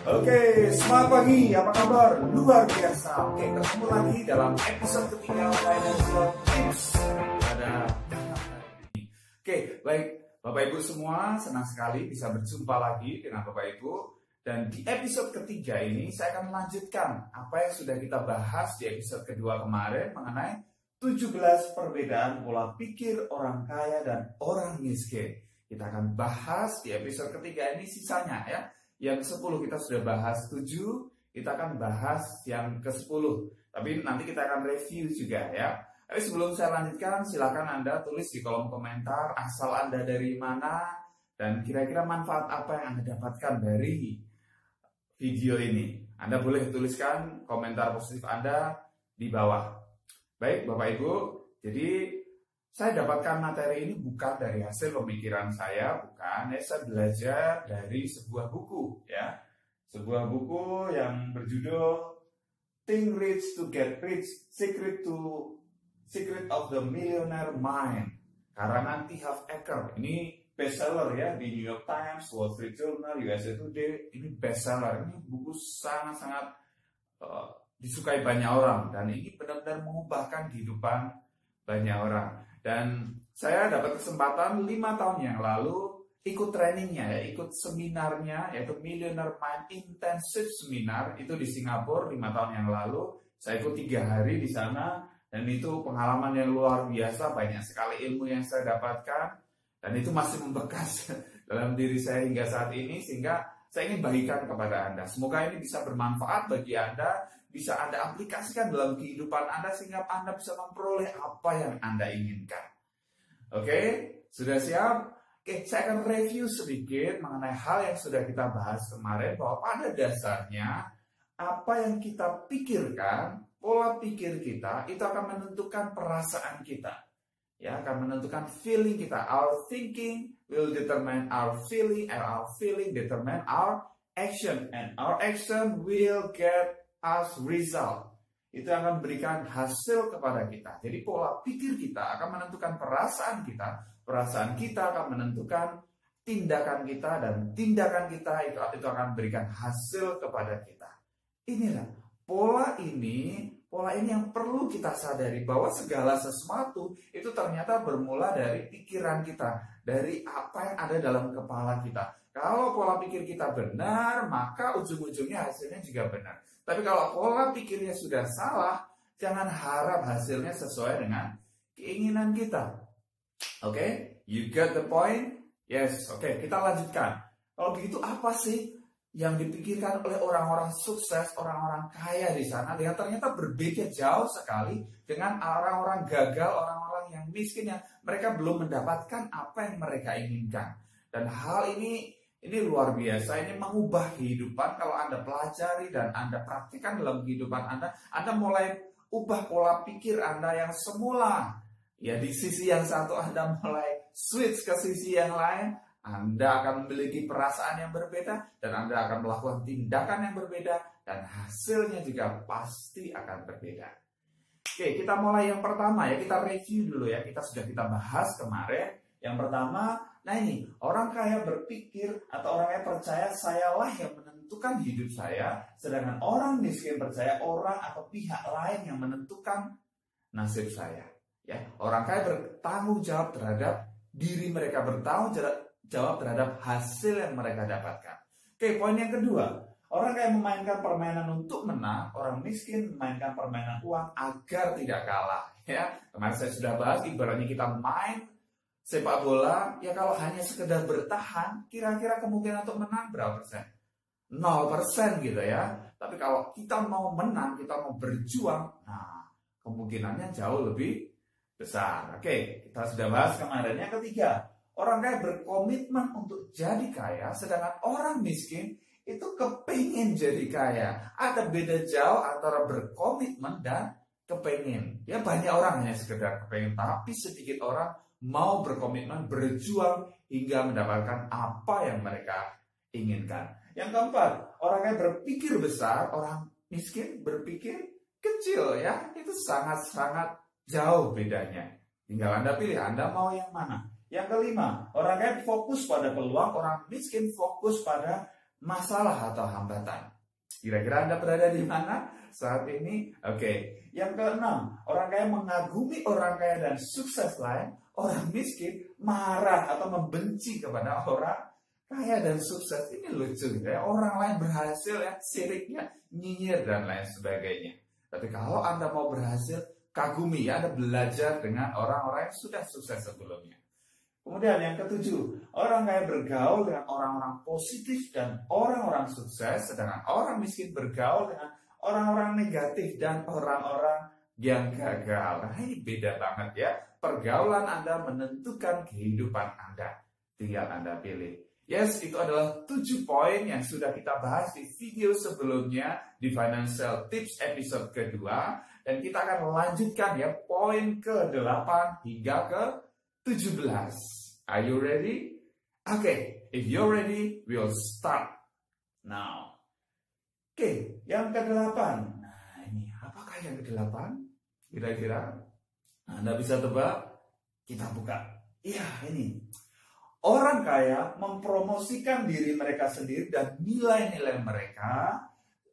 Oke, selamat pagi, apa kabar? Luar biasa. Oke, ketemu lagi dalam episode ketiga Financial Tips pada hari ini. Oke, baik Bapak Ibu semua, senang sekali bisa berjumpa lagi dengan Bapak Ibu. Dan di episode ketiga ini saya akan melanjutkan apa yang sudah kita bahas di episode kedua kemarin mengenai 17 perbedaan pola pikir orang kaya dan orang miskin. Kita akan bahas di episode ketiga ini sisanya ya. Yang 10 kita sudah bahas 7, kita akan bahas yang ke-10. Tapi nanti kita akan review juga ya. Tapi sebelum saya lanjutkan, silakan Anda tulis di kolom komentar asal Anda dari mana dan kira-kira manfaat apa yang Anda dapatkan dari video ini. Anda boleh tuliskan komentar positif Anda di bawah. Baik Bapak Ibu, jadi saya dapatkan materi ini bukan dari hasil pemikiran saya, bukan. Saya belajar dari sebuah buku, ya, sebuah buku yang berjudul Think Rich to Get Rich: Secret of the Millionaire Mind, karangan T. Harv Eker. Ini bestseller ya di New York Times, Wall Street Journal, USA Today. Ini bestseller. Ini buku sangat-sangat disukai banyak orang dan ini benar-benar mengubahkan kehidupan banyak orang. Dan saya dapat kesempatan 5 tahun yang lalu ikut trainingnya ya, ikut seminarnya yaitu Millionaire Mind Intensive Seminar itu di Singapura 5 tahun yang lalu. Saya ikut 3 hari di sana dan itu pengalaman yang luar biasa, banyak sekali ilmu yang saya dapatkan dan itu masih membekas dalam diri saya hingga saat ini sehingga saya ingin bagikan kepada Anda. Semoga ini bisa bermanfaat bagi Anda, bisa Anda aplikasikan dalam kehidupan Anda sehingga Anda bisa memperoleh apa yang Anda inginkan. Oke, sudah siap? Oke, saya akan review sedikit mengenai hal yang sudah kita bahas kemarin bahwa pada dasarnya apa yang kita pikirkan, pola pikir kita itu akan menentukan perasaan kita. Ya, akan menentukan feeling kita. Our thinking will determine our feeling, and our feeling determine our action, and our action will get us result. Itu akan memberikan hasil kepada kita. Jadi pola pikir kita akan menentukan perasaan kita akan menentukan tindakan kita, dan tindakan kita itu akan memberikan hasil kepada kita. Inilah pola ini yang perlu kita sadari bahwa segala sesuatu itu ternyata bermula dari pikiran kita, dari apa yang ada dalam kepala kita. Kalau pola pikir kita benar, maka ujung-ujungnya hasilnya juga benar. Tapi kalau pola pikirnya sudah salah, jangan harap hasilnya sesuai dengan keinginan kita. Oke, you got the point? Yes, oke, kita lanjutkan. Kalau begitu apa sih yang dipikirkan oleh orang-orang sukses, orang-orang kaya di sana yang ternyata berbeda jauh sekali dengan orang-orang gagal, orang-orang yang miskin yang mereka belum mendapatkan apa yang mereka inginkan. Dan hal ini luar biasa, ini mengubah kehidupan. Kalau Anda pelajari dan Anda praktikkan dalam kehidupan Anda mulai ubah pola pikir Anda yang semula. Ya, di sisi yang satu Anda mulai switch ke sisi yang lain. Anda akan memiliki perasaan yang berbeda dan Anda akan melakukan tindakan yang berbeda dan hasilnya juga pasti akan berbeda. Oke, kita mulai yang pertama ya, kita review dulu ya. Kita bahas kemarin. Yang pertama, nah ini, orang kaya berpikir atau orang kaya percaya sayalah yang menentukan hidup saya, sedangkan orang miskin percaya orang atau pihak lain yang menentukan nasib saya. Ya, orang kaya bertanggung jawab terhadap diri mereka, bertanggung jawab terhadap hasil yang mereka dapatkan. Oke, poin yang kedua, orang kaya memainkan permainan untuk menang, orang miskin memainkan permainan uang agar tidak kalah. Ya, kemarin saya sudah bahas, ibaratnya kita main sepak bola, ya kalau hanya sekedar bertahan, kira-kira kemungkinan untuk menang berapa persen? 0% gitu ya. Tapi kalau kita mau menang, kita mau berjuang, nah kemungkinannya jauh lebih besar. Oke, kita sudah bahas kemarin. Yang ketiga, orang kaya berkomitmen untuk jadi kaya, sedangkan orang miskin itu kepingin jadi kaya. Ada beda jauh antara berkomitmen dan kepingin. Ya, banyak orang hanya sekedar kepingin, tapi sedikit orang mau berkomitmen, berjuang hingga mendapatkan apa yang mereka inginkan. Yang keempat, orang kaya berpikir besar, orang miskin berpikir kecil ya. Itu sangat-sangat jauh bedanya. Tinggal Anda pilih, Anda mau yang mana. Yang kelima, orang kaya fokus pada peluang, orang miskin fokus pada masalah atau hambatan. Kira-kira Anda berada di mana saat ini? Oke. Yang keenam, orang kaya mengagumi orang kaya dan sukses lain. Orang miskin marah atau membenci kepada orang kaya dan sukses. Ini lucu gitu ya. Orang lain berhasil ya, siriknya nyinyir dan lain sebagainya. Tapi kalau Anda mau berhasil, kagumi ya, Anda belajar dengan orang-orang yang sudah sukses sebelumnya. Kemudian yang ketujuh, orang kaya bergaul dengan orang-orang positif dan orang-orang sukses, sedangkan orang miskin bergaul dengan orang-orang negatif dan orang-orang yang gagal. Nah, ini beda banget ya. Pergaulan Anda menentukan kehidupan Anda. Tinggal Anda pilih. Yes, itu adalah 7 poin yang sudah kita bahas di video sebelumnya di Financial Tips episode kedua. Dan kita akan lanjutkan ya poin ke-8 hingga ke-17. Are you ready? Okay, if you're ready, we'll start now. Oke, yang ke-8. Nah, ini apakah yang ke-8? Kira-kira Anda bisa tebak? Kita buka. Iya, ini. Orang kaya mempromosikan diri mereka sendiri dan nilai-nilai mereka.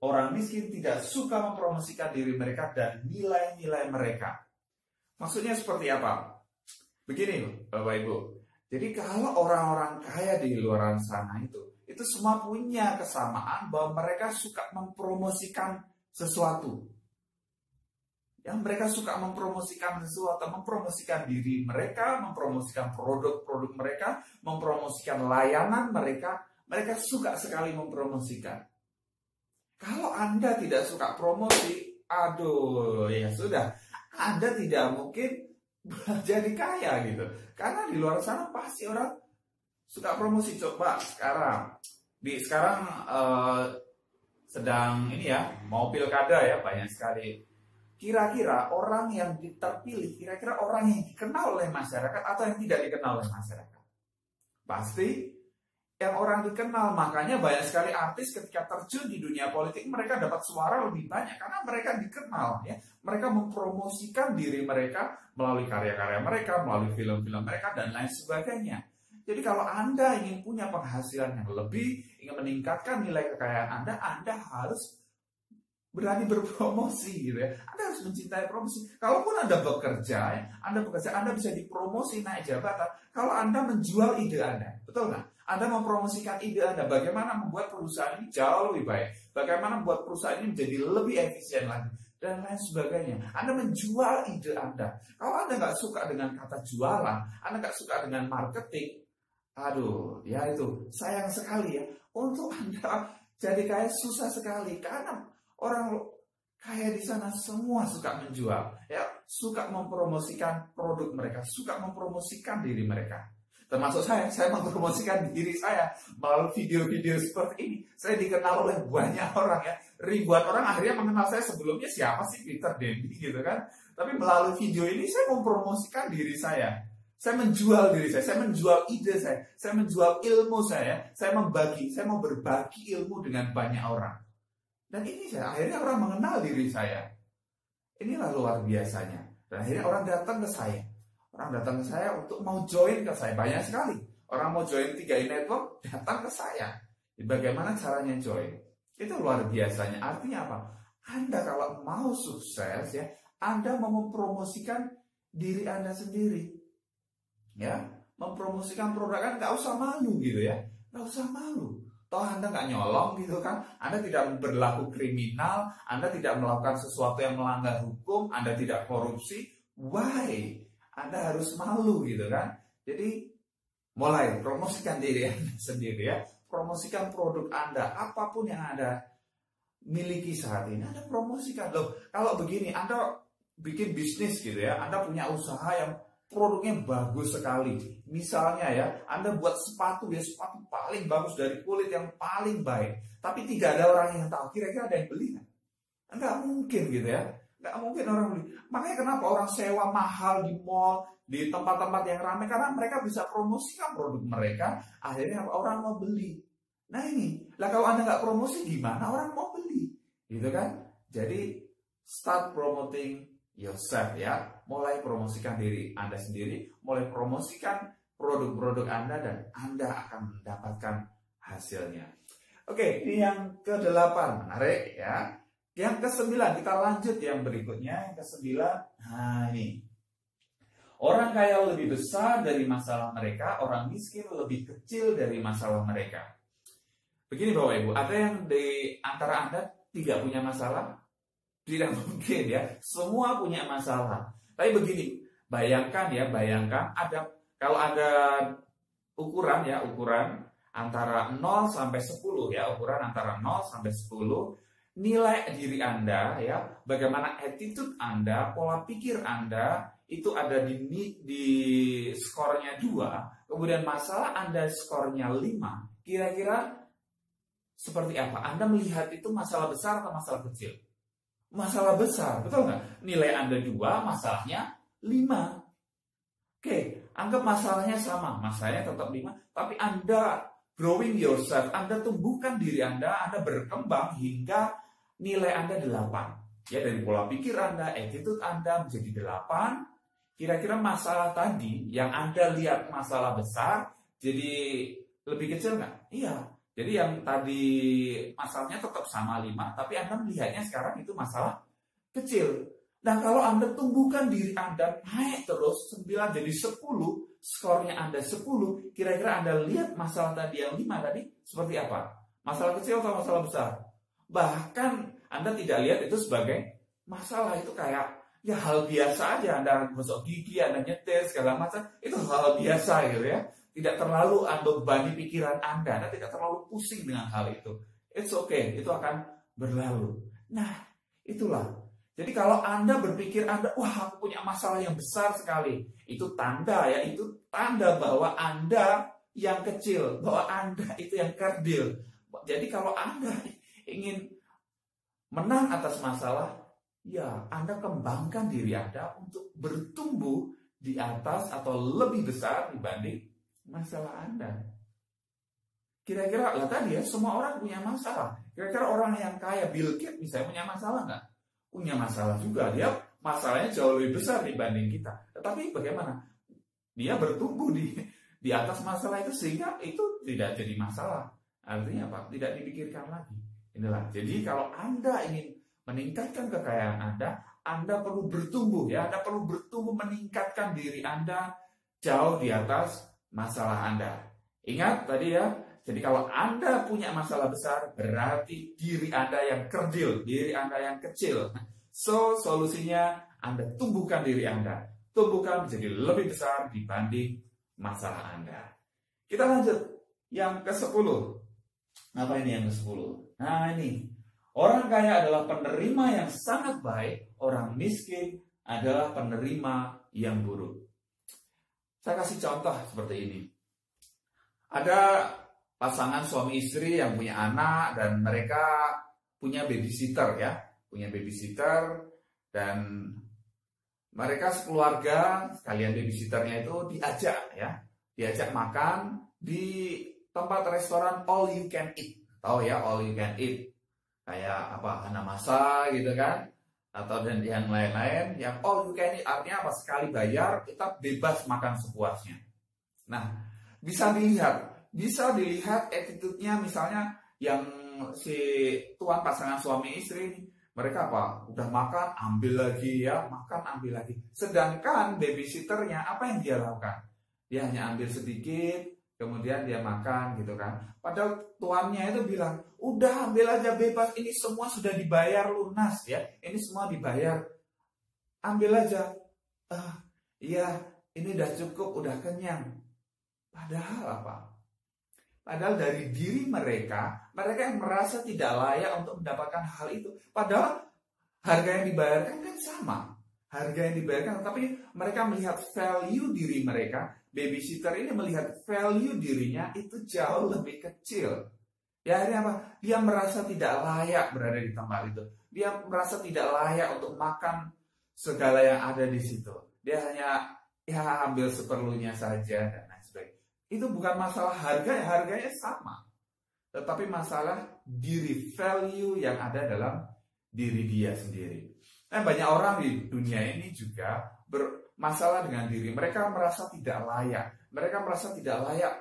Orang miskin tidak suka mempromosikan diri mereka dan nilai-nilai mereka. Maksudnya seperti apa? Begini, Bapak Ibu. Jadi kalau orang-orang kaya di luar sana itu semua punya kesamaan bahwa mereka suka mempromosikan sesuatu. Yang mereka suka mempromosikan sesuatu, mempromosikan diri mereka, mempromosikan produk-produk mereka, mempromosikan layanan mereka. Mereka suka sekali mempromosikan. Kalau Anda tidak suka promosi, aduh, ya sudah. Anda tidak mungkin jadi kaya gitu. Karena di luar sana pasti orang suka promosi. Coba sekarang sedang ini ya, mau pilkada ya, banyak sekali. Kira-kira orang yang terpilih, kira-kira orang yang dikenal oleh masyarakat atau yang tidak dikenal oleh masyarakat? Pasti yang orang dikenal. Makanya banyak sekali artis ketika terjun di dunia politik, mereka dapat suara lebih banyak karena mereka dikenal ya. Mereka mempromosikan diri mereka melalui karya-karya mereka, melalui film-film mereka dan lain sebagainya. Jadi kalau Anda ingin punya penghasilan yang lebih, ingin meningkatkan nilai kekayaan Anda harus berani berpromosi gitu ya. Anda harus mencintai promosi. Kalaupun Anda bekerja, ya, Anda bisa dipromosi naik jabatan. Kalau Anda menjual ide Anda, betul nggak? Anda mempromosikan ide Anda, bagaimana membuat perusahaan ini jauh lebih baik, bagaimana membuat perusahaan ini menjadi lebih efisien lagi, dan lain sebagainya. Anda menjual ide Anda. Kalau Anda nggak suka dengan kata jualan, Anda nggak suka dengan marketing, aduh, ya itu sayang sekali ya. Untuk Anda jadi kaya susah sekali karena orang kaya di sana semua suka menjual, ya, suka mempromosikan produk mereka, suka mempromosikan diri mereka. Termasuk saya mempromosikan diri saya melalui video-video seperti ini. Saya dikenal oleh banyak orang ya, ribuan orang akhirnya mengenal saya. Sebelumnya siapa sih Peter Dendi gitu kan? Tapi melalui video ini saya mempromosikan diri saya. Saya menjual diri saya menjual ide saya menjual ilmu saya mau berbagi ilmu dengan banyak orang. Dan ini akhirnya orang mengenal diri saya. Inilah luar biasanya. Dan akhirnya orang datang ke saya. Orang datang ke saya untuk mau join ke saya. Banyak sekali. Orang mau join 3i Network, datang ke saya. Bagaimana caranya join? Itu luar biasanya. Artinya apa? Anda kalau mau sukses ya, Anda mau mempromosikan diri Anda sendiri. Ya, mempromosikan produk kan nggak usah malu gitu ya. Nggak usah malu. Toh Anda nggak nyolong gitu kan, Anda tidak berlaku kriminal, Anda tidak melakukan sesuatu yang melanggar hukum, Anda tidak korupsi. Why? Anda harus malu gitu kan. Jadi mulai promosikan diri Anda sendiri ya. Promosikan produk Anda, apapun yang Anda miliki saat ini, Anda promosikan. Loh, kalau begini, Anda bikin bisnis gitu ya, Anda punya usaha yang produknya bagus sekali. Misalnya ya, Anda buat sepatu sepatu paling bagus dari kulit yang paling baik. Tapi tidak ada orang yang tahu. Kira-kira ada yang beli nggak? Nggak mungkin gitu ya. Nggak mungkin orang beli. Makanya kenapa orang sewa mahal di mall, di tempat-tempat yang ramai? Karena mereka bisa promosikan produk mereka. Akhirnya orang mau beli. Nah ini, lah kalau Anda nggak promosi gimana orang mau beli? Gitu kan? Jadi start promoting yourself ya. Mulai promosikan diri Anda sendiri, mulai promosikan produk-produk Anda dan Anda akan mendapatkan hasilnya. Oke, ini yang ke-8, menarik ya. Yang ke-9, kita lanjut yang berikutnya, yang ke-9. Nah, ini. Orang kaya lebih besar dari masalah mereka, orang miskin lebih kecil dari masalah mereka. Begini Bapak Ibu, ada yang di antara Anda tidak punya masalah? Tidak mungkin ya, semua punya masalah. Tapi begini, bayangkan kalau ada ukuran antara 0 sampai 10 ya, ukuran antara 0 sampai 10, nilai diri Anda ya, bagaimana attitude Anda, pola pikir Anda itu ada di skornya 2, kemudian masalah Anda skornya 5, kira-kira seperti apa? Anda melihat itu masalah besar atau masalah kecil? Masalah besar, betul nggak? Nilai Anda 2, masalahnya 5. Oke, anggap masalahnya sama, masalahnya tetap 5, tapi Anda growing yourself, Anda tumbuhkan diri Anda berkembang hingga nilai Anda 8. Ya, dari pola pikir Anda, attitude Anda menjadi 8. Kira-kira masalah tadi yang Anda lihat masalah besar, jadi lebih kecil nggak? Iya. Jadi yang tadi masalahnya tetap sama 5, tapi Anda melihatnya sekarang itu masalah kecil. Nah, kalau Anda tumbuhkan diri Anda naik terus 9 jadi 10, skornya Anda 10, kira-kira Anda lihat masalah tadi yang 5 tadi seperti apa? Masalah kecil atau masalah besar? Bahkan Anda tidak lihat itu sebagai masalah, itu kayak ya hal biasa aja. Anda gosok gigi, Anda nyetir, segala macam, itu hal biasa gitu ya. Tidak terlalu membebani pikiran Anda tidak terlalu pusing dengan hal itu. It's okay, itu akan berlalu. Nah, itulah. Jadi kalau Anda berpikir wah aku punya masalah yang besar sekali, itu tanda ya, itu tanda bahwa Anda yang kecil, bahwa Anda itu yang kerdil. Jadi kalau Anda ingin menang atas masalah, ya Anda kembangkan diri Anda untuk bertumbuh di atas atau lebih besar dibanding masalah Anda. Kira-kira lah tadi ya, semua orang punya masalah. Kira-kira orang yang kaya, Bill Gates misalnya, punya masalah nggak? Punya masalah juga. Dia masalahnya jauh lebih besar dibanding kita. Tetapi bagaimana? Dia bertumbuh di atas masalah itu sehingga itu tidak jadi masalah. Artinya apa? Tidak dipikirkan lagi. Inilah. Jadi kalau Anda ingin meningkatkan kekayaan Anda perlu bertumbuh ya. Anda perlu bertumbuh meningkatkan diri Anda jauh di atas masalah Anda. Ingat tadi ya, jadi kalau Anda punya masalah besar, berarti diri Anda yang kerdil, diri Anda yang kecil. So, solusinya Anda tumbuhkan diri Anda. Tumbuhkan menjadi lebih besar dibanding masalah Anda. Kita lanjut, yang ke-10. Apa ini yang ke-10? Nah ini, orang kaya adalah penerima yang sangat baik, orang miskin adalah penerima yang buruk. Saya kasih contoh seperti ini. Ada pasangan suami istri yang punya anak dan mereka punya babysitter ya, dan mereka sekeluarga sekalian babysitternya itu diajak makan di tempat restoran all you can eat. Tahu ya, all you can eat kayak apa, Hanamasa gitu kan, atau dan yang lain-lain. Yang all you can eat artinya apa? Sekali bayar kita bebas makan sepuasnya. Nah, bisa dilihat attitude-nya, misalnya yang si tuan pasangan suami istri ini, mereka apa? Udah makan, ambil lagi ya, makan, ambil lagi. Sedangkan babysitternya apa yang dia lakukan? Dia hanya ambil sedikit, kemudian dia makan gitu kan. Padahal tuannya itu bilang, udah ambil aja bebas, ini semua sudah dibayar lunas ya, ini semua dibayar, ambil aja. Iya, ini udah cukup, udah kenyang. Padahal apa? Padahal dari diri mereka yang merasa tidak layak untuk mendapatkan hal itu. Padahal harga yang dibayarkan kan sama. Harga yang dibayarkan, tapi mereka melihat value diri mereka. Babysitter ini melihat value dirinya itu jauh lebih kecil. Ya akhirnya apa? Dia merasa tidak layak berada di tempat itu. Dia merasa tidak layak untuk makan segala yang ada di situ. Dia hanya ambil seperlunya saja dan lain sebagainya. Itu bukan masalah harganya sama. Tetapi masalah diri, value yang ada dalam diri dia sendiri. Nah, banyak orang di dunia ini juga bermasalah dengan diri. Mereka merasa tidak layak. Mereka merasa tidak layak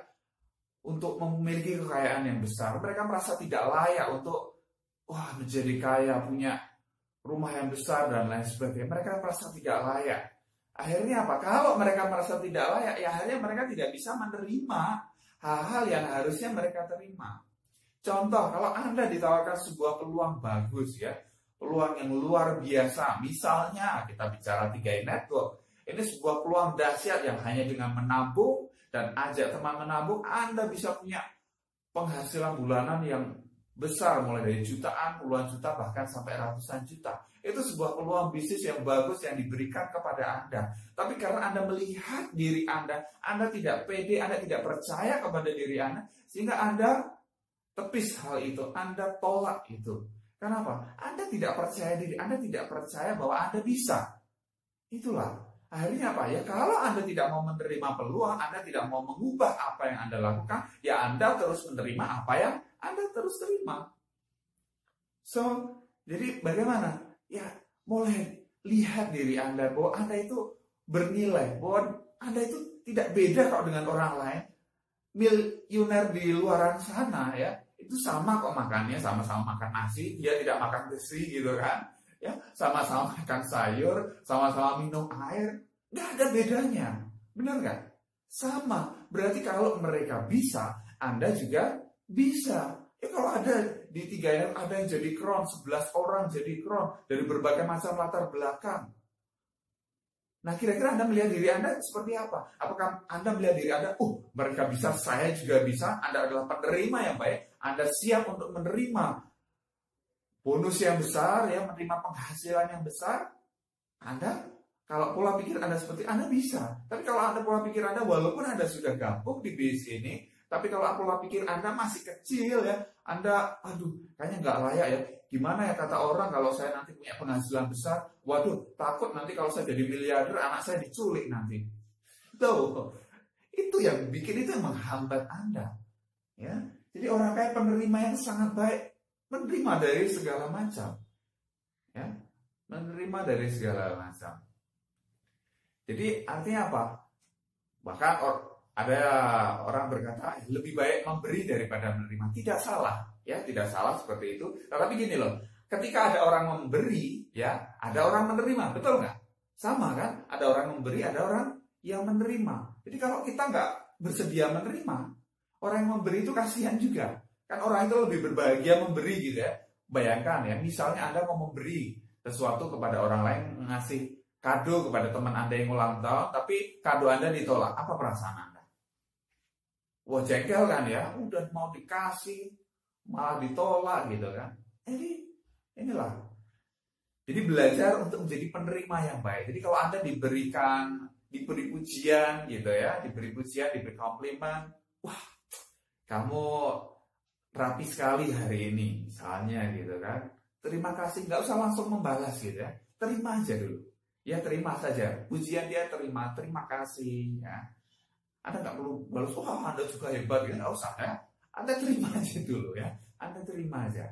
untuk memiliki kekayaan yang besar. Mereka merasa tidak layak untuk menjadi kaya, punya rumah yang besar dan lain sebagainya. Mereka merasa tidak layak. Akhirnya apa? Kalau mereka merasa tidak layak, ya akhirnya mereka tidak bisa menerima hal-hal yang harusnya mereka terima. Contoh, kalau Anda ditawarkan sebuah peluang bagus ya, peluang yang luar biasa. Misalnya kita bicara 3i Network. Ini sebuah peluang dahsyat yang hanya dengan menabung dan ajak teman menabung, Anda bisa punya penghasilan bulanan yang besar, mulai dari jutaan, puluhan juta, bahkan sampai ratusan juta. Itu sebuah peluang bisnis yang bagus yang diberikan kepada Anda. Tapi karena Anda melihat diri Anda tidak pede, Anda tidak percaya kepada diri Anda, sehingga Anda tepis hal itu, Anda tolak itu. Kenapa? Anda tidak percaya diri, Anda tidak percaya bahwa Anda bisa. Itulah. Akhirnya apa? Ya kalau Anda tidak mau menerima peluang, Anda tidak mau mengubah apa yang Anda lakukan, ya Anda terus menerima apa yang Anda terus terima. So, jadi bagaimana? Ya, mulai lihat diri Anda bahwa Anda itu bernilai, bahwa Anda itu tidak beda kok dengan orang lain. Miliuner di luaran sana ya, itu sama kok makannya, sama-sama makan nasi, dia tidak makan besi gitu kan. Ya, sama-sama makan sayur, sama-sama minum air, nggak ada bedanya, benar nggak? Sama, berarti kalau mereka bisa, Anda juga bisa. Ya kalau ada di 3i ada yang jadi kron, 11 orang jadi kron dari berbagai macam latar belakang. Nah, kira-kira Anda melihat diri Anda seperti apa? Apakah Anda melihat diri Anda, mereka bisa, saya juga bisa, Anda adalah penerima yang baik, Anda siap untuk menerima bonus yang besar, ya, menerima penghasilan yang besar? Anda, kalau pola pikir Anda seperti Anda bisa. Tapi kalau Anda pola pikir Anda, walaupun Anda sudah gabung di bisnis ini, tapi kalau pola pikir Anda masih kecil ya, Anda, kayaknya nggak layak ya. Gimana ya kata orang kalau saya nanti punya penghasilan besar? Waduh, takut nanti kalau saya jadi miliarder, anak saya diculik nanti. Tuh, itu yang bikin, itu yang menghambat Anda. Ya, jadi orang kaya penerima yang sangat baik, menerima dari segala macam. Ya, menerima dari segala macam. Jadi artinya apa? Bahkan ada orang berkata lebih baik memberi daripada menerima. Tidak salah, ya, tidak salah seperti itu. Tetapi gini loh, ketika ada orang memberi, ya, ada orang menerima, betul nggak? Sama kan? Ada orang memberi, ada orang yang menerima. Jadi kalau kita nggak bersedia menerima, orang yang memberi itu kasihan juga. Kan orang itu lebih berbahagia memberi gitu ya. Bayangkan ya, misalnya Anda mau memberi sesuatu kepada orang lain, ngasih kado kepada teman Anda yang ulang tahun, tapi kado Anda ditolak. Apa perasaan Anda? Wah, jengkel kan ya, udah mau dikasih malah ditolak gitu kan. Jadi inilah. Jadi belajar untuk menjadi penerima yang baik. Jadi kalau Anda diberi pujian gitu ya, diberi pujian, diberi komplimen, wah, kamu rapi sekali hari ini, misalnya gitu kan. Terima kasih, nggak usah langsung membalas gitu ya. Terima aja dulu. Ya, terima saja. Pujian dia terima kasih ya. Anda nggak perlu balas, Anda juga hebat, ya nggak usah ya. Anda terima aja dulu ya. Anda terima aja.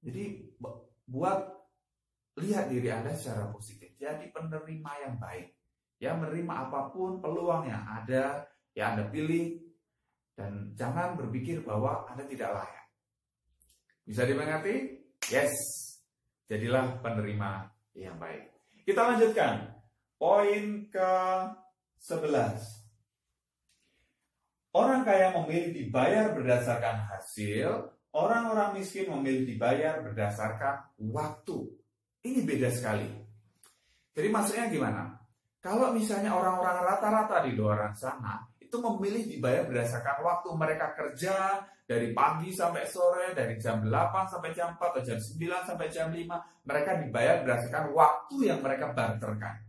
Jadi lihat diri Anda secara positif. Jadi penerima yang baik. Ya, menerima apapun peluang yang ada, ya Anda pilih. Dan jangan berpikir bahwa Anda tidak layak. Bisa dimengerti? Yes. Jadilah penerima yang baik. Kita lanjutkan. Poin ke-11. Orang kaya memilih dibayar berdasarkan hasil, orang-orang miskin memilih dibayar berdasarkan waktu. Ini beda sekali. Jadi maksudnya gimana? Kalau misalnya orang-orang rata-rata di luar sana itu memilih dibayar berdasarkan waktu mereka kerja dari pagi sampai sore, dari jam 8 sampai jam 4 atau jam 9 sampai jam 5, mereka dibayar berdasarkan waktu yang mereka barterkan.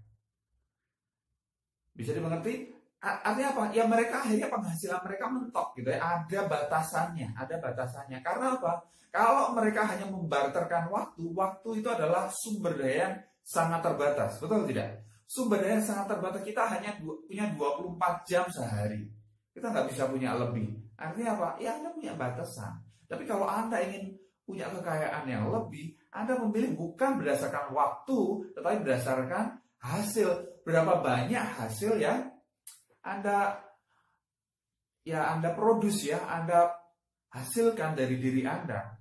Bisa dimengerti? Artinya apa? Ya mereka akhirnya penghasilan mereka mentok gitu ya. Ada batasannya. Karena apa? Kalau mereka hanya membarterkan waktu itu adalah sumber daya yang sangat terbatas. Betul tidak? Sumber daya yang sangat terbatas, kita hanya punya 24 jam sehari. Kita nggak bisa punya lebih. Artinya apa? Ya Anda punya batasan. Tapi kalau Anda ingin punya kekayaan yang lebih, Anda memilih bukan berdasarkan waktu, tetapi berdasarkan hasil. Berapa banyak hasil yang Anda ya Anda produce ya, Anda hasilkan dari diri Anda.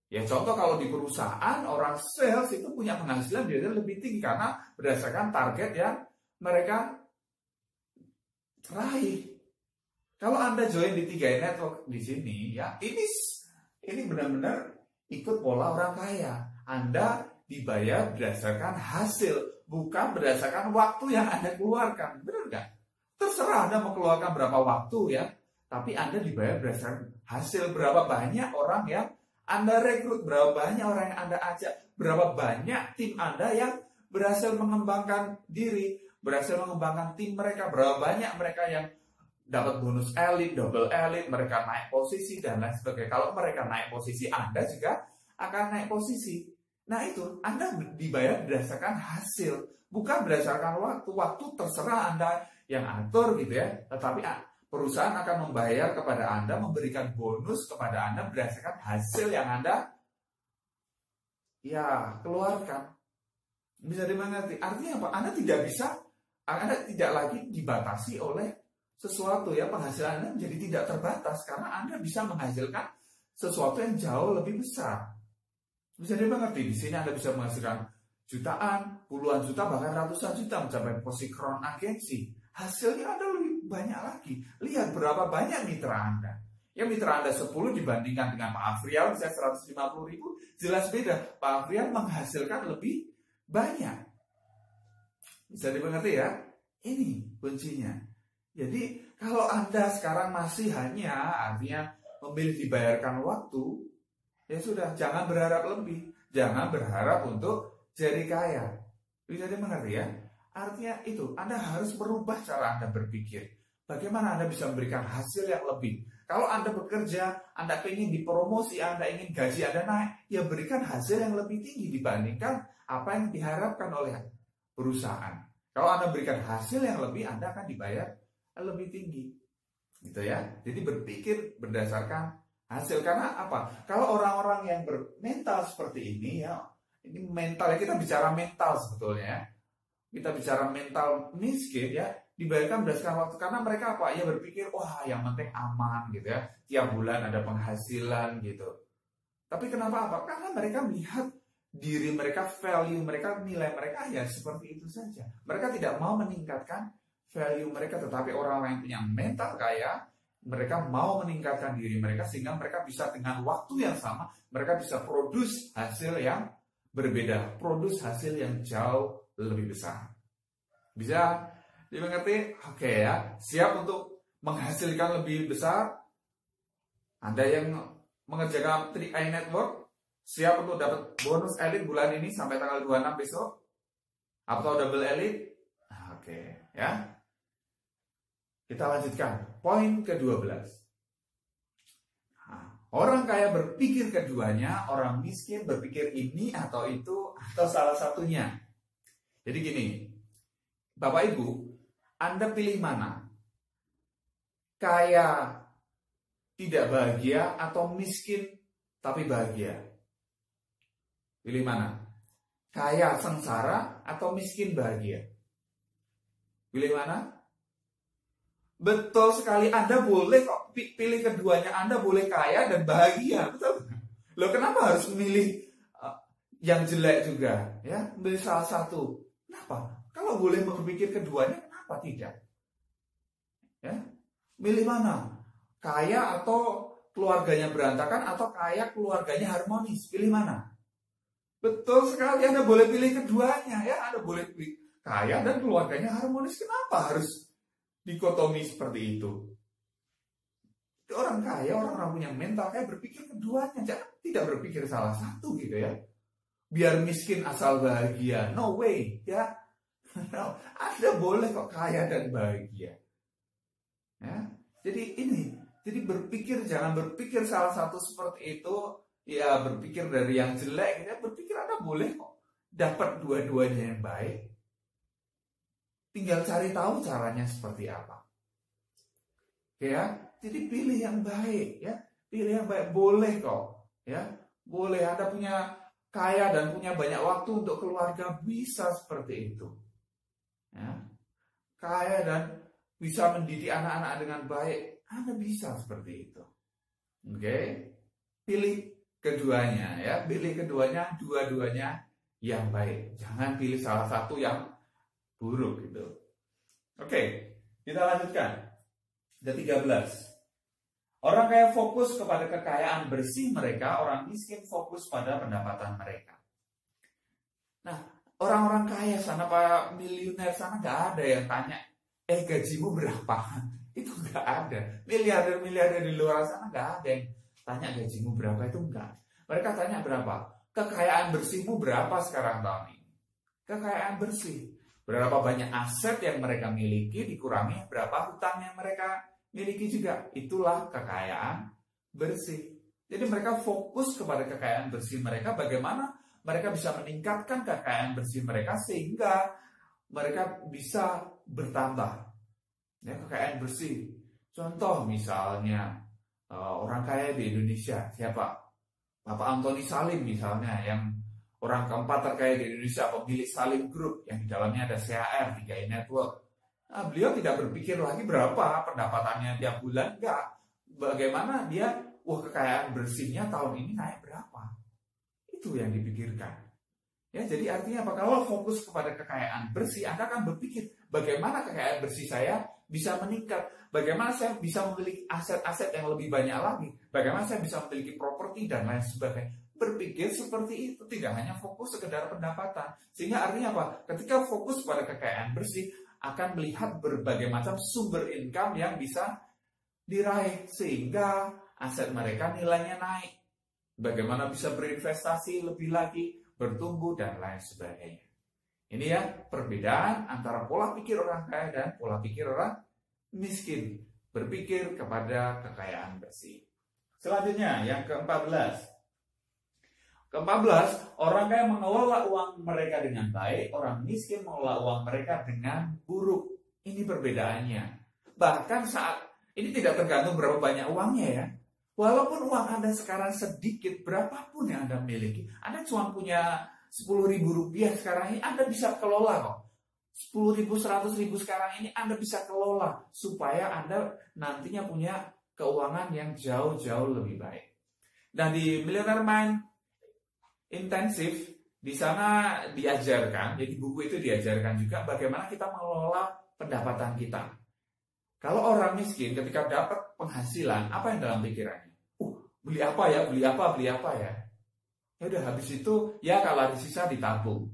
Ya contoh kalau di perusahaan orang sales itu punya penghasilan biasanya lebih tinggi karena berdasarkan target yang mereka raih. Kalau Anda join di 3i Network di sini ya, ini benar-benar ikut pola orang kaya. Anda dibayar berdasarkan hasil, bukan berdasarkan waktu yang Anda keluarkan. Benar nggak? Terserah Anda mau keluarkan berapa waktu ya, tapi Anda dibayar berdasarkan hasil. Berapa banyak orang yang Anda rekrut, berapa banyak orang yang Anda ajak, berapa banyak tim Anda yang berhasil mengembangkan diri, berhasil mengembangkan tim mereka, berapa banyak mereka yang dapat bonus elit, double elit, mereka naik posisi, dan lain sebagainya. Kalau mereka naik posisi, Anda juga akan naik posisi. Nah itu, Anda dibayar berdasarkan hasil, bukan berdasarkan waktu. Waktu terserah Anda yang atur gitu ya, tetapi perusahaan akan membayar kepada Anda, memberikan bonus kepada Anda berdasarkan hasil yang Anda ya keluarkan. Bisa dimengerti? Artinya apa? Anda tidak lagi dibatasi oleh sesuatu ya, penghasilan Anda menjadi tidak terbatas karena Anda bisa menghasilkan sesuatu yang jauh lebih besar. Bisa dimengerti? Di sini Anda bisa menghasilkan jutaan, puluhan juta, bahkan ratusan juta mencapai posisi crown agensi. Hasilnya Anda lebih banyak lagi. Lihat berapa banyak mitra Anda. Ya mitra Anda 10 dibandingkan dengan Pak Afrial, saya 150.000, jelas beda. Pak Afrial menghasilkan lebih banyak. Bisa dimengerti ya? Ini kuncinya. Jadi kalau Anda sekarang masih hanya artinya memilih dibayarkan waktu, ya sudah, jangan berharap lebih. Jangan berharap untuk jadi kaya. Bisa dimengerti ya? Artinya itu, Anda harus merubah cara Anda berpikir. Bagaimana Anda bisa memberikan hasil yang lebih? Kalau Anda bekerja, Anda ingin dipromosi, Anda ingin gaji Anda naik, ya berikan hasil yang lebih tinggi dibandingkan apa yang diharapkan oleh perusahaan. Kalau Anda berikan hasil yang lebih, Anda akan dibayar lebih tinggi. Gitu ya. Jadi berpikir berdasarkan hasil. Karena apa? Kalau orang-orang yang bermental seperti ini ya, ini mental ya, kita bicara mental sebetulnya. Kita bicara mental miskin ya, dibayarkan berdasarkan waktu karena mereka apa? Ya berpikir, wah yang penting aman gitu ya. Tiap bulan ada penghasilan gitu. Tapi kenapa apa? Karena mereka melihat diri mereka, value mereka, nilai mereka ya seperti itu saja. Mereka tidak mau meningkatkan value mereka, tetapi orang-orang yang punya mental kaya, mereka mau meningkatkan diri mereka sehingga mereka bisa dengan waktu yang sama, mereka bisa produce hasil yang berbeda, produce hasil yang jauh lebih besar. Bisa dimengerti? Oke ya, siap untuk menghasilkan lebih besar? Anda yang mengerjakan 3i Network, siap untuk dapat bonus elit bulan ini sampai tanggal 26 besok? Atau double elit? Oke ya. Kita lanjutkan, poin ke-12. Orang kaya berpikir keduanya, orang miskin berpikir ini atau itu, atau salah satunya. Jadi gini, Bapak Ibu, Anda pilih mana? Kaya tidak bahagia atau miskin tapi bahagia? Pilih mana? Kaya sengsara atau miskin bahagia? Pilih mana? Betul sekali, Anda boleh kok pilih keduanya. Anda boleh kaya dan bahagia, betul? Loh kenapa harus memilih yang jelek juga? Ya, memilih salah satu. Kenapa? Kalau boleh berpikir keduanya, kenapa tidak? Ya, milih mana? Kaya atau keluarganya berantakan atau kaya keluarganya harmonis? Pilih mana? Betul sekali, Anda boleh pilih keduanya. Ya, Anda boleh pilih kaya dan keluarganya harmonis. Kenapa harus dikotomi seperti itu? Orang kaya, orang punya mental kaya berpikir keduanya, jangan tidak berpikir salah satu gitu ya. Biar miskin asal bahagia, no way ya. No, Anda boleh kok kaya dan bahagia. Ya, jadi berpikir, jangan berpikir salah satu seperti itu. Ya berpikir dari yang jelek, ya berpikir Anda boleh kok dapat dua-duanya yang baik. Tinggal cari tahu caranya seperti apa. Ya, jadi pilih yang baik ya. Pilih yang baik, boleh kok. Ya, boleh Anda punya kaya dan punya banyak waktu untuk keluarga, bisa seperti itu. Ya. Kaya dan bisa mendidik anak-anak dengan baik. Anda bisa seperti itu. Oke? Pilih keduanya ya, pilih keduanya, dua-duanya yang baik. Jangan pilih salah satu yang buruk gitu. Oke, kita lanjutkan. Ke-13. Orang kaya fokus kepada kekayaan bersih mereka, orang miskin fokus pada pendapatan mereka. Nah, orang-orang kaya sana, Pak miliuner sana nggak ada yang tanya, gajimu berapa? Itu nggak ada. Miliarder-miliarder di luar sana nggak ada yang tanya gajimu berapa, itu enggak. Mereka tanya berapa? Kekayaan bersihmu berapa sekarang tahun ini? Kekayaan bersih. Berapa banyak aset yang mereka miliki dikurangi berapa hutang yang mereka miliki juga. Itulah kekayaan bersih. Jadi mereka fokus kepada kekayaan bersih mereka, bagaimana mereka bisa meningkatkan kekayaan bersih mereka sehingga mereka bisa bertambah. Ya, kekayaan bersih. Contoh misalnya orang kaya di Indonesia, siapa? Bapak Antoni Salim misalnya, yang orang keempat terkaya di Indonesia, pemilik Salim Group, yang di dalamnya ada CAR, 3i Network. Nah, beliau tidak berpikir lagi berapa pendapatannya tiap bulan, enggak. Bagaimana dia, kekayaan bersihnya tahun ini naik berapa? Itu yang dipikirkan. Ya, jadi artinya apa? Kalau fokus kepada kekayaan bersih, Anda akan berpikir bagaimana kekayaan bersih saya bisa meningkat, bagaimana saya bisa memiliki aset-aset yang lebih banyak lagi, bagaimana saya bisa memiliki properti dan lain sebagainya. Berpikir seperti itu, tidak hanya fokus sekedar pendapatan. Sehingga artinya apa? Ketika fokus pada kekayaan bersih, akan melihat berbagai macam sumber income yang bisa diraih, sehingga aset mereka nilainya naik. Bagaimana bisa berinvestasi lebih lagi, bertumbuh, dan lain sebagainya. Ini ya perbedaan antara pola pikir orang kaya dan pola pikir orang miskin. Berpikir kepada kekayaan bersih. Selanjutnya yang ke-14. Ke-14, orang kaya mengelola uang mereka dengan baik, orang miskin mengelola uang mereka dengan buruk. Ini perbedaannya. Bahkan saat ini tidak tergantung berapa banyak uangnya ya. Walaupun uang Anda sekarang sedikit, berapapun yang Anda miliki, Anda cuma punya 10.000 rupiah sekarang ini, Anda bisa kelola kok. 10.000, 100.000 sekarang ini Anda bisa kelola supaya Anda nantinya punya keuangan yang jauh-jauh lebih baik. Dan di Millionaire Mind Intensive, di sana diajarkan, jadi buku itu diajarkan juga bagaimana kita mengelola pendapatan kita. Kalau orang miskin ketika dapat penghasilan, apa yang dalam pikirannya? Beli apa ya, beli apa ya. Ya udah, habis itu ya kalau ada sisa ditabung.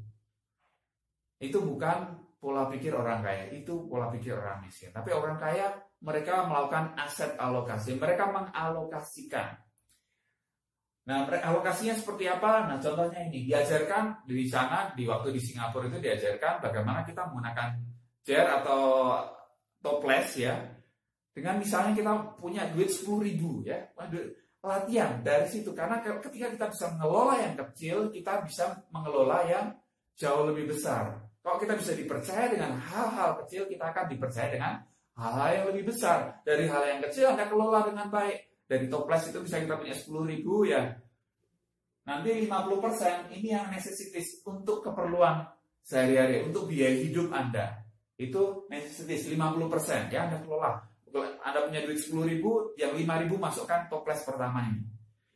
Itu bukan pola pikir orang kaya, itu pola pikir orang miskin. Tapi orang kaya, mereka melakukan aset alokasi, mereka mengalokasikan. Nah, alokasinya seperti apa? Nah, contohnya ini diajarkan di sana, di waktu di Singapura itu diajarkan bagaimana kita menggunakan chair atau toples ya. Dengan misalnya kita punya duit 10.000 ya, latihan dari situ, karena ketika kita bisa mengelola yang kecil, kita bisa mengelola yang jauh lebih besar. Kalau kita bisa dipercaya dengan hal-hal kecil, kita akan dipercaya dengan hal-hal yang lebih besar. Dari hal yang kecil Anda kelola dengan baik. Dari toples itu bisa kita punya 10.000 ya. Nanti 50% ini yang necessities untuk keperluan sehari-hari, untuk biaya hidup Anda. Itu necessities 50% ya Anda kelola. Anda punya duit 10.000, yang 5.000 masukkan toples pertama ini.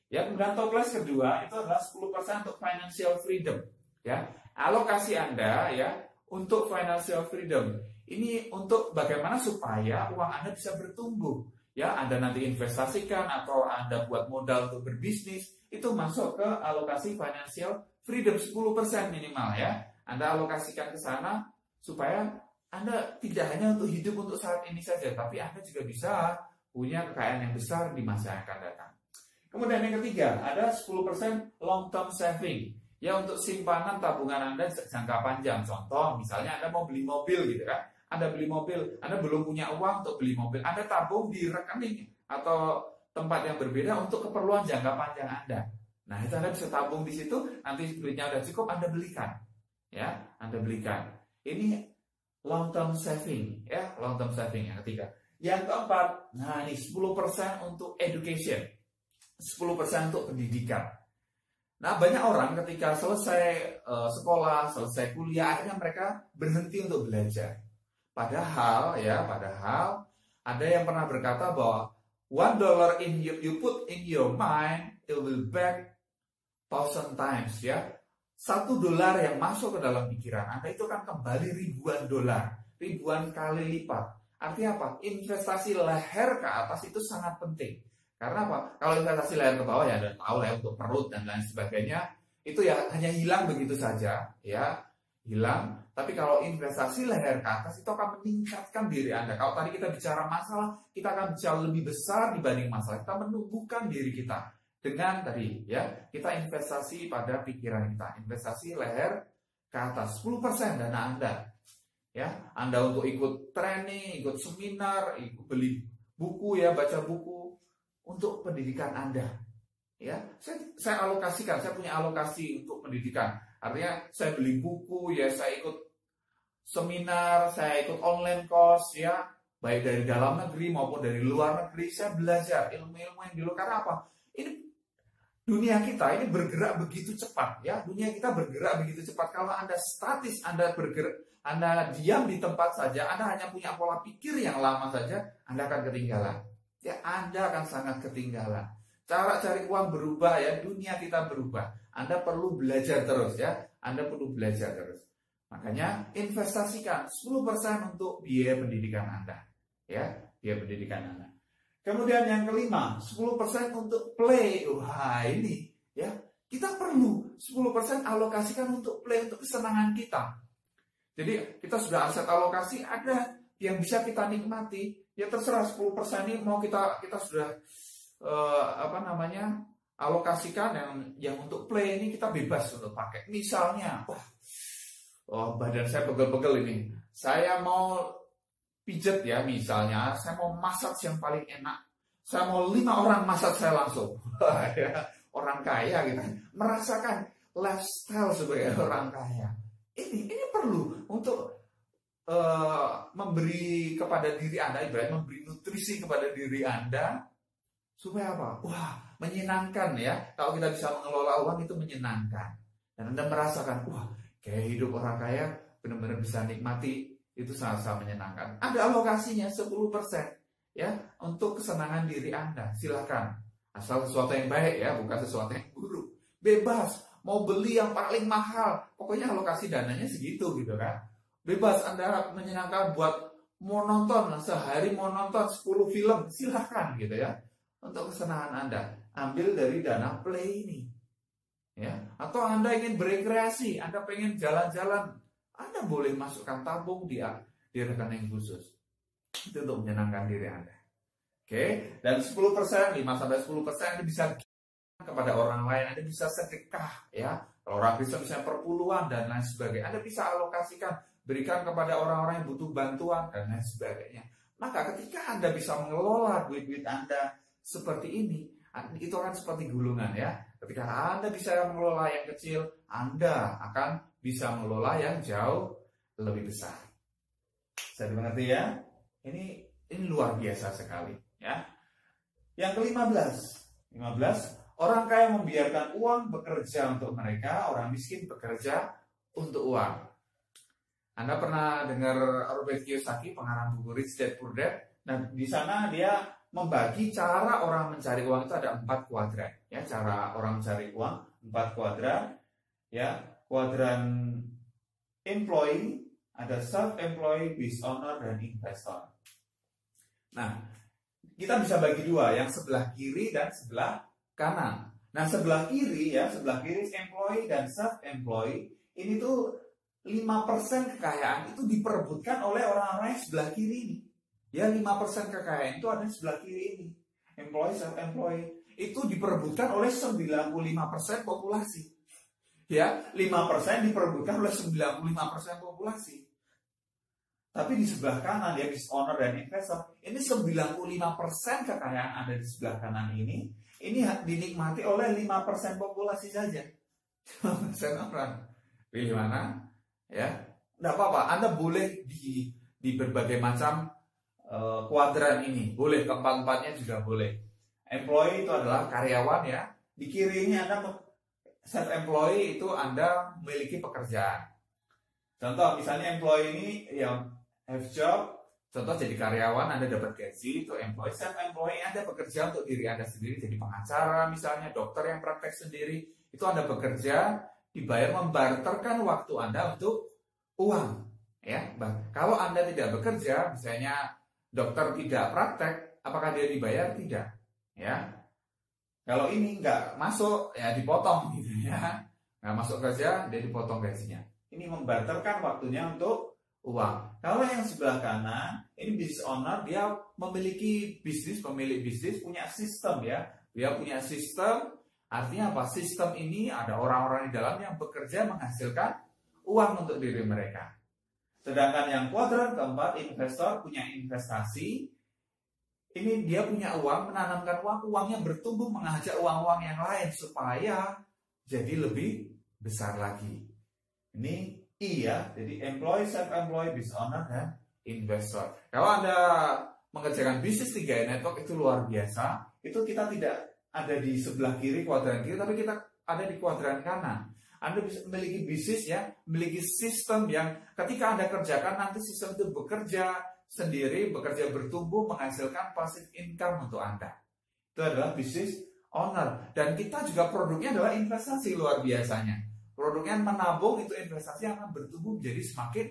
Ya, kemudian toples kedua itu adalah 10% untuk financial freedom. Ya, alokasi Anda ya untuk financial freedom. Ini untuk bagaimana supaya uang Anda bisa bertumbuh. Ya, Anda nanti investasikan atau Anda buat modal untuk berbisnis, itu masuk ke alokasi financial freedom 10% minimal ya. Anda alokasikan ke sana supaya Anda tidak hanya untuk hidup untuk saat ini saja, tapi Anda juga bisa punya kekayaan yang besar di masa yang akan datang. Kemudian yang ketiga, ada 10% long term saving. Ya, untuk simpanan tabungan Anda jangka panjang. Contoh, misalnya Anda mau beli mobil gitu kan. Anda beli mobil, Anda belum punya uang untuk beli mobil. Anda tabung di rekening atau tempat yang berbeda untuk keperluan jangka panjang Anda. Nah, itu Anda bisa tabung di situ, nanti duitnya udah cukup, Anda belikan. Ya, Anda belikan. Ini long term saving, ya, long term saving yang ketiga. Yang keempat, nah ini 10% untuk education, 10% untuk pendidikan. Nah, banyak orang ketika selesai sekolah, selesai kuliah, akhirnya mereka berhenti untuk belajar. Padahal Ada yang pernah berkata bahwa $1 you put in your mind, it will back 1,000 times, ya. $1 yang masuk ke dalam pikiran Anda itu akan kembali ribuan dolar, ribuan kali lipat. Artinya apa? Investasi leher ke atas itu sangat penting. Karena apa? Kalau investasi leher ke bawah ya Anda tahu lah, untuk perut dan lain sebagainya, itu ya hanya hilang begitu saja, ya, hilang. Tapi kalau investasi leher ke atas itu akan meningkatkan diri Anda. Kalau tadi kita bicara masalah, kita akan jauh lebih besar dibanding masalah. Kita menumbuhkan diri kita dengan tadi, ya, kita investasi pada pikiran kita, investasi leher ke atas 10% dana Anda, ya. Anda untuk ikut training, ikut seminar, ikut beli buku, ya, baca buku untuk pendidikan Anda, ya. Saya alokasikan, saya punya alokasi untuk pendidikan. Artinya saya beli buku, ya, saya ikut seminar, saya ikut online course, ya, baik dari dalam negeri maupun dari luar negeri. Saya belajar ilmu-ilmu yang di luar. Karena apa? Ini dunia kita ini bergerak begitu cepat, ya. Dunia kita bergerak begitu cepat. Kalau Anda statis, Anda bergerak, Anda diam di tempat saja, Anda hanya punya pola pikir yang lama saja, Anda akan ketinggalan. Ya, Anda akan sangat ketinggalan. Cara cari uang berubah, ya, dunia kita berubah. Anda perlu belajar terus, ya. Anda perlu belajar terus. Makanya investasikan 10% untuk biaya pendidikan Anda, ya, biaya pendidikan Anda. Kemudian yang kelima, 10% untuk play. Wah, ini, ya, kita perlu 10% alokasikan untuk play, untuk kesenangan kita. Jadi kita sudah aset alokasi, ada yang bisa kita nikmati. Ya terserah 10% ini mau kita sudah alokasikan yang untuk play ini kita bebas untuk pakai. Misalnya, badan saya pegel-pegel ini. Saya mau pijet, ya, misalnya. Saya mau masak yang paling enak. Saya mau 5 orang masak saya langsung. Orang kaya gitu. Merasakan lifestyle sebagai orang kaya. Ini perlu untuk memberi kepada diri Anda, ibaratnya memberi nutrisi kepada diri Anda. Supaya apa? Wah, menyenangkan, ya. Kalau kita bisa mengelola uang itu menyenangkan. Dan Anda merasakan, wah, kayak hidup orang kaya benar-benar bisa nikmati, itu sangat-sangat menyenangkan. Ada alokasinya 10%, ya, untuk kesenangan diri Anda. Silakan. Asal sesuatu yang baik, ya, bukan sesuatu yang buruk. Bebas, mau beli yang paling mahal, pokoknya alokasi dananya segitu gitu kan. Bebas Anda menyenangkan buat mau nonton, sehari mau nonton 10 film, silakan gitu, ya. Untuk kesenangan Anda, ambil dari dana play ini. Ya, atau Anda ingin berekreasi, Anda pengen jalan-jalan, Anda boleh masukkan tabung di rekening khusus. Itu untuk menyenangkan diri Anda. Oke, dan 10%, 5-10% Anda bisa kepada orang lain, Anda bisa sedekah, ya. Kalau orang Kristen misalnya perpuluhan dan lain sebagainya, Anda bisa alokasikan, berikan kepada orang-orang yang butuh bantuan dan lain sebagainya. Maka ketika Anda bisa mengelola duit-duit Anda seperti ini, itu akan seperti gulungan, ya. Ketika Anda bisa mengelola yang kecil, Anda akan bisa mengelola yang jauh lebih besar. Bisa dimengerti, ya? Ini luar biasa sekali, ya. Yang ke-15, orang kaya membiarkan uang bekerja untuk mereka, orang miskin bekerja untuk uang. Anda pernah dengar Robert Kiyosaki, pengarang buku Rich Dad Poor Dad? Nah, di sana dia membagi cara orang mencari uang itu ada 4 kuadran, ya. Cara orang mencari uang 4 kuadran, ya. Kuadran employee, ada self-employed, business owner, dan investor. Nah, kita bisa bagi 2, yang sebelah kiri dan sebelah kanan. Nah, sebelah kiri, ya, sebelah kiri employee dan self-employed, ini tuh 5% kekayaan itu diperebutkan oleh orang-orang yang sebelah kiri ini. Ya, 5% kekayaan itu ada di sebelah kiri ini. Employee, self-employed. Itu diperebutkan oleh 95% populasi. Ya, 5% diperebutkan oleh 95% populasi. Tapi di sebelah kanan, ya, business owner dan investor, ini 95% kekayaan ada di sebelah kanan ini dinikmati oleh 5% populasi saja. 5% orang. Pilih mana? Ya, tidak apa-apa. Anda boleh di berbagai macam kuadran ini, boleh keempat-empatnya juga boleh. Employee itu adalah karyawan, ya. Di kiri ini Anda self-employed, itu Anda memiliki pekerjaan. Contoh misalnya employee ini yang have job, Contoh jadi karyawan Anda dapat gaji, itu employee, self-employed Anda bekerja untuk diri Anda sendiri, jadi pengacara misalnya, dokter yang praktek sendiri, itu Anda bekerja, dibayar membarterkan waktu Anda untuk uang. Ya, kalau Anda tidak bekerja, misalnya dokter tidak praktek, apakah dia dibayar? Tidak. Ya, kalau ini nggak masuk, ya dipotong gitu ya. Nggak masuk kerja, dia dipotong gajinya. Ini membarterkan waktunya untuk uang. Kalau yang sebelah kanan, ini business owner, dia memiliki bisnis, pemilik bisnis punya sistem ya. Dia punya sistem, artinya apa? Sistem ini ada orang-orang di dalam yang bekerja menghasilkan uang untuk diri mereka. Sedangkan yang kuadran keempat, investor punya investasi. Ini dia punya uang, menanamkan uang, uangnya bertumbuh mengajak uang-uang yang lain supaya jadi lebih besar lagi. Ini I ya, jadi employee, self-employed, business owner, dan investor. Kalau Anda mengerjakan bisnis 3i Network itu luar biasa, itu kita tidak ada di sebelah kiri, kuadran kiri, tapi kita ada di kuadran kanan. Anda bisa memiliki bisnis ya, memiliki sistem yang ketika Anda kerjakan, nanti sistem itu bekerja sendiri, bekerja bertumbuh, menghasilkan passive income untuk Anda. Itu adalah bisnis owner. Dan kita juga produknya adalah investasi luar biasanya. Produknya menabung, itu investasi akan bertumbuh menjadi semakin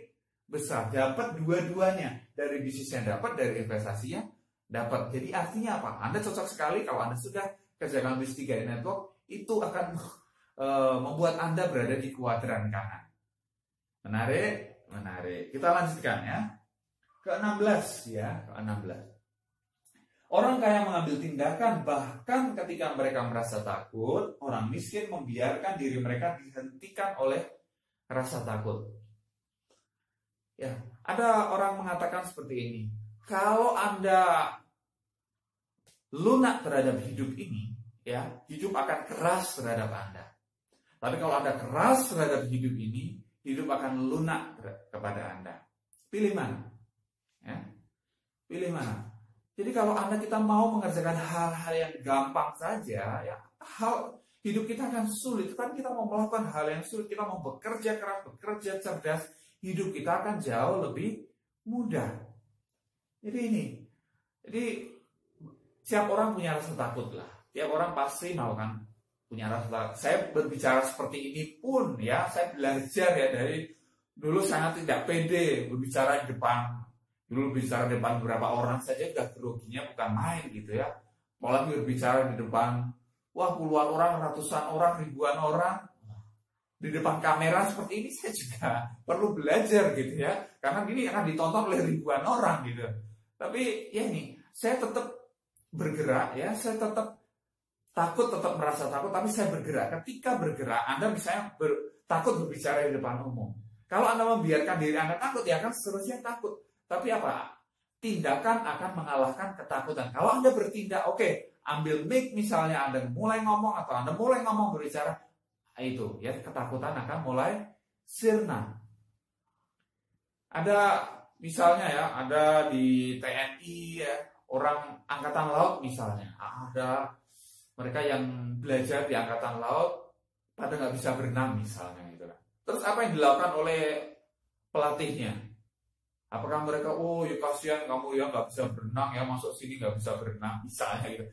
besar. Dapat dua-duanya, dari bisnisnya dapat, dari investasinya dapat. Jadi artinya apa? Anda cocok sekali kalau Anda sudah kerjakan bisnis 3i Network, itu akan membuat Anda berada di kuadran kanan. Menarik? Menarik. Kita lanjutkan ya. Ke-16 ya, ke-16. Orang kaya mengambil tindakan bahkan ketika mereka merasa takut. Orang miskin membiarkan diri mereka dihentikan oleh rasa takut. Ya, ada orang mengatakan seperti ini. Kalau Anda lunak terhadap hidup ini, ya, hidup akan keras terhadap Anda. Tapi kalau Anda keras terhadap hidup ini, hidup akan lunak kepada Anda. Pilih mana? Ya, pilih mana? Jadi kalau kita mau mengerjakan hal-hal yang gampang saja, ya, hidup kita akan sulit. Kan kita mau melakukan hal yang sulit, kita mau bekerja keras, bekerja cerdas, hidup kita akan jauh lebih mudah. Jadi setiap orang punya rasa takut lah. Tiap orang pasti melakukan punya rasa takut. Saya berbicara seperti ini pun ya, saya belajar ya dari dulu sangat tidak pede berbicara di depan. Dulu bicara di depan beberapa orang saja udah groginya bukan main gitu ya. Apalagi berbicara di depan puluhan orang, ratusan orang, ribuan orang. Di depan kamera seperti ini saya juga perlu belajar gitu ya. Karena ini akan ditonton oleh ribuan orang gitu. Tapi ya ini, saya tetap bergerak ya, saya tetap takut, tetap merasa takut, tapi saya bergerak. Ketika bergerak, Anda misalnya takut berbicara di depan umum. Kalau Anda membiarkan diri Anda takut, ya kan seterusnya takut. Tapi apa? Tindakan akan mengalahkan ketakutan. Kalau Anda bertindak, oke, ambil mic misalnya, Anda mulai ngomong atau Anda mulai ngomong berbicara, itu ya ketakutan akan mulai sirna. Ada misalnya ya, ada di TNI ya, orang angkatan laut misalnya, ada mereka yang belajar di angkatan laut pada nggak bisa berenang misalnya gitu. Terus apa yang dilakukan oleh pelatihnya? Apakah mereka, ya kasihan kamu ya nggak bisa berenang ya, masuk sini nggak bisa berenang misalnya gitu?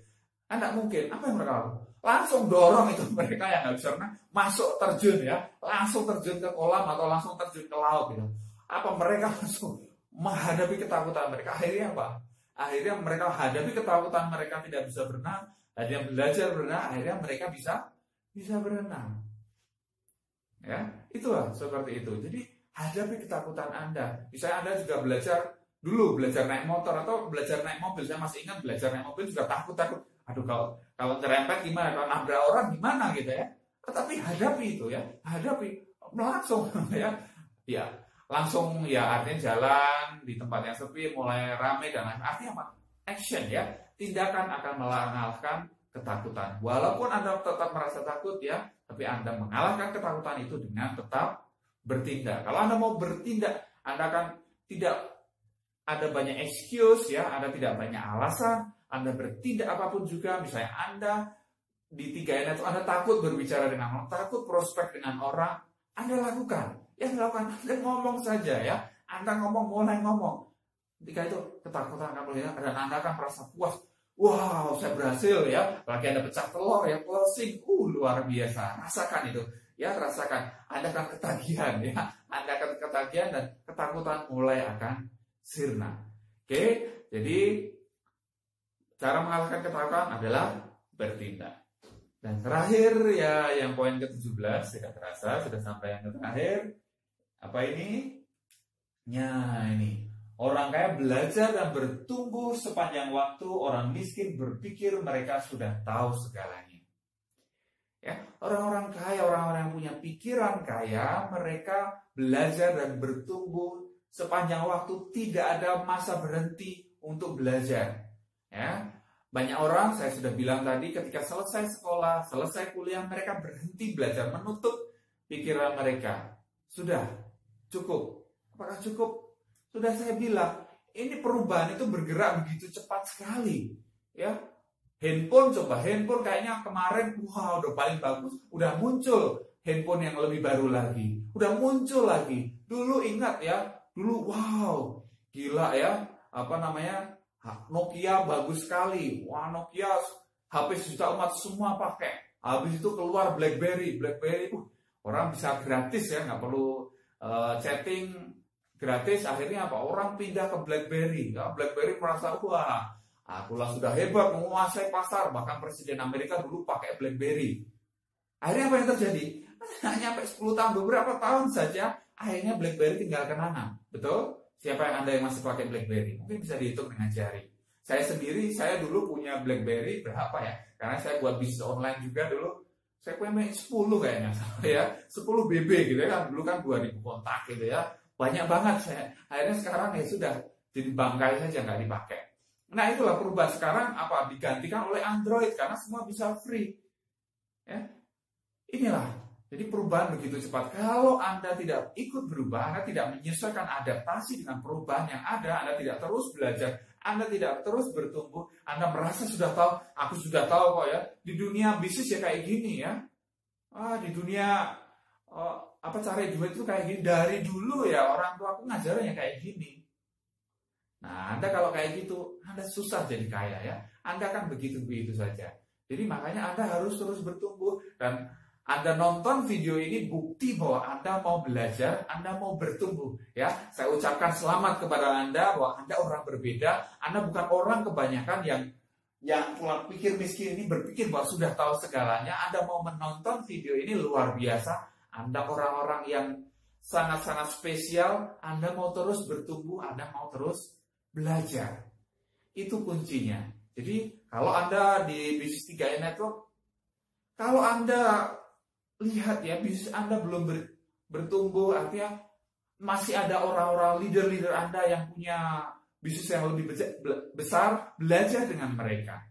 Kan nggak mungkin. Apa yang mereka lakukan? Langsung dorong itu mereka yang nggak bisa berenang masuk terjun ya, langsung terjun ke kolam atau langsung terjun ke laut gitu. Apa mereka langsung menghadapi ketakutan mereka? Akhirnya apa? Akhirnya mereka hadapi ketakutan mereka tidak bisa berenang, akhirnya belajar berenang, akhirnya mereka bisa berenang. Ya, itulah seperti itu. Jadi hadapi ketakutan Anda. Misalnya Anda juga belajar naik motor atau belajar naik mobil. Saya masih ingat belajar naik mobil juga takut. Aduh, kalau terempet gimana? Kalau nabrak orang gimana gitu ya? Tetapi hadapi itu ya, hadapi langsung ya. Ya, langsung ya artinya jalan di tempat yang sepi, mulai ramai dan lain. Artinya apa? Action ya. Tindakan akan mengalahkan ketakutan. Walaupun Anda tetap merasa takut ya, tapi Anda mengalahkan ketakutan itu dengan tetap bertindak. Kalau Anda mau bertindak, Anda akan tidak ada banyak excuse ya, Anda tidak banyak alasan, Anda bertindak apapun juga. Misalnya Anda di 3i Network, Anda takut berbicara dengan orang, takut prospek dengan orang, Anda lakukan. Yang dilakukan, Anda ngomong saja ya. Anda mulai ngomong. Ketika itu ketakutan akan melihat dan Anda akan merasa puas. Wow, saya berhasil ya. Apalagi Anda pecah telur ya, closing. Luar biasa. Rasakan itu. Ya, rasakan. Anda akan ketagihan ya. Anda akan ketagihan dan ketakutan mulai akan sirna. Oke, jadi cara mengalahkan ketakutan adalah bertindak. Dan terakhir ya, yang poin ke-17, tidak terasa sudah sampai yang terakhir. Apa ini? Ya, ini. Orang kaya belajar dan bertumbuh sepanjang waktu, orang miskin berpikir mereka sudah tahu segalanya. Ya, orang-orang kaya, orang-orang yang punya pikiran kaya, mereka belajar dan bertumbuh sepanjang waktu, tidak ada masa berhenti untuk belajar. Ya, banyak orang, saya sudah bilang tadi, ketika selesai sekolah, selesai kuliah, mereka berhenti belajar, menutup pikiran mereka. Sudah, cukup. Apakah cukup? Sudah saya bilang, ini perubahan itu bergerak begitu cepat sekali. Ya, handphone kayaknya kemarin, wah udah paling bagus, udah muncul handphone yang lebih baru lagi, udah muncul lagi. Dulu ingat ya, dulu wow, gila ya, apa namanya, Nokia bagus sekali, wah Nokia HP sejuta umat semua pakai. Habis itu keluar BlackBerry, orang bisa gratis ya, nggak perlu chatting gratis. Akhirnya apa? Orang pindah ke BlackBerry. Ya, BlackBerry merasa wah, akulah sudah hebat menguasai pasar. Bahkan Presiden Amerika dulu pakai BlackBerry. Akhirnya apa yang terjadi? Hanya sampai 10 tahun, beberapa tahun saja, akhirnya BlackBerry tinggal kenangan. Betul? Siapa yang Anda yang masih pakai BlackBerry? Mungkin bisa dihitung dengan jari. Saya sendiri, saya dulu punya BlackBerry berapa ya? Karena saya buat bisnis online juga dulu. Saya punya 10 kayaknya, ya 10 BB gitu ya kan. Dulu kan 2000 kontak gitu ya. Banyak banget saya. Akhirnya sekarang ya sudah jadi bangkai saja, nggak dipakai. Nah itulah perubahan sekarang, apa digantikan oleh Android karena semua bisa free. Ya, inilah. Jadi perubahan begitu cepat. Kalau Anda tidak ikut berubah, Anda tidak menyesuaikan adaptasi dengan perubahan yang ada, Anda tidak terus belajar, Anda tidak terus bertumbuh, Anda merasa sudah tahu, aku sudah tahu kok ya. Di dunia bisnis ya kayak gini ya. Di dunia apa cari duit itu kayak gini dari dulu ya, orang tua aku ngajarannya kayak gini. Nah, Anda kalau kayak gitu, Anda susah jadi kaya ya. Anda kan begitu-begitu saja. Jadi makanya Anda harus terus bertumbuh, dan Anda nonton video ini bukti bahwa Anda mau belajar, Anda mau bertumbuh ya. Saya ucapkan selamat kepada Anda bahwa Anda orang berbeda. Anda bukan orang kebanyakan yang pola pikir miskin ini berpikir bahwa sudah tahu segalanya. Anda mau menonton video ini luar biasa. Anda orang-orang yang sangat-sangat spesial, Anda mau terus bertumbuh, Anda mau terus belajar. Itu kuncinya. Jadi kalau Anda di bisnis 3i Network, kalau Anda lihat ya, bisnis Anda belum bertumbuh, artinya masih ada orang-orang leader-leader Anda yang punya bisnis yang lebih besar, belajar dengan mereka.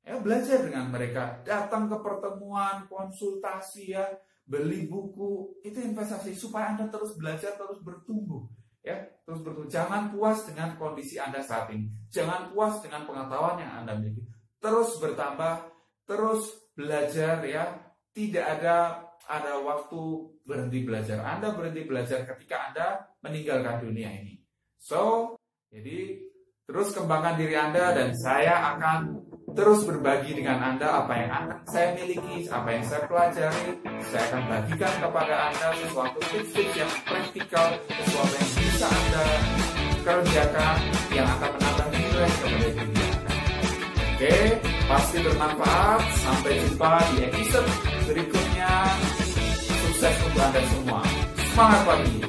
Ya, belajar dengan mereka, datang ke pertemuan, konsultasi ya, beli buku, itu investasi supaya Anda terus belajar, terus bertumbuh. Ya, terus bertumbuh. Jangan puas dengan kondisi Anda saat ini. Jangan puas dengan pengetahuan yang Anda miliki. Terus bertambah, terus belajar ya. Tidak ada waktu berhenti belajar. Anda berhenti belajar ketika Anda meninggalkan dunia ini. So, jadi terus kembangkan diri Anda, dan saya akan terus berbagi dengan Anda apa yang saya miliki, apa yang saya pelajari. Saya akan bagikan kepada Anda sesuatu tips-tips yang praktikal, sesuatu yang bisa Anda kerjakan, yang akan menambah nilai kepada diri Anda. Oke, pasti bermanfaat. Sampai jumpa di episode berikutnya. Sukses untuk Anda semua. Semangat pagi.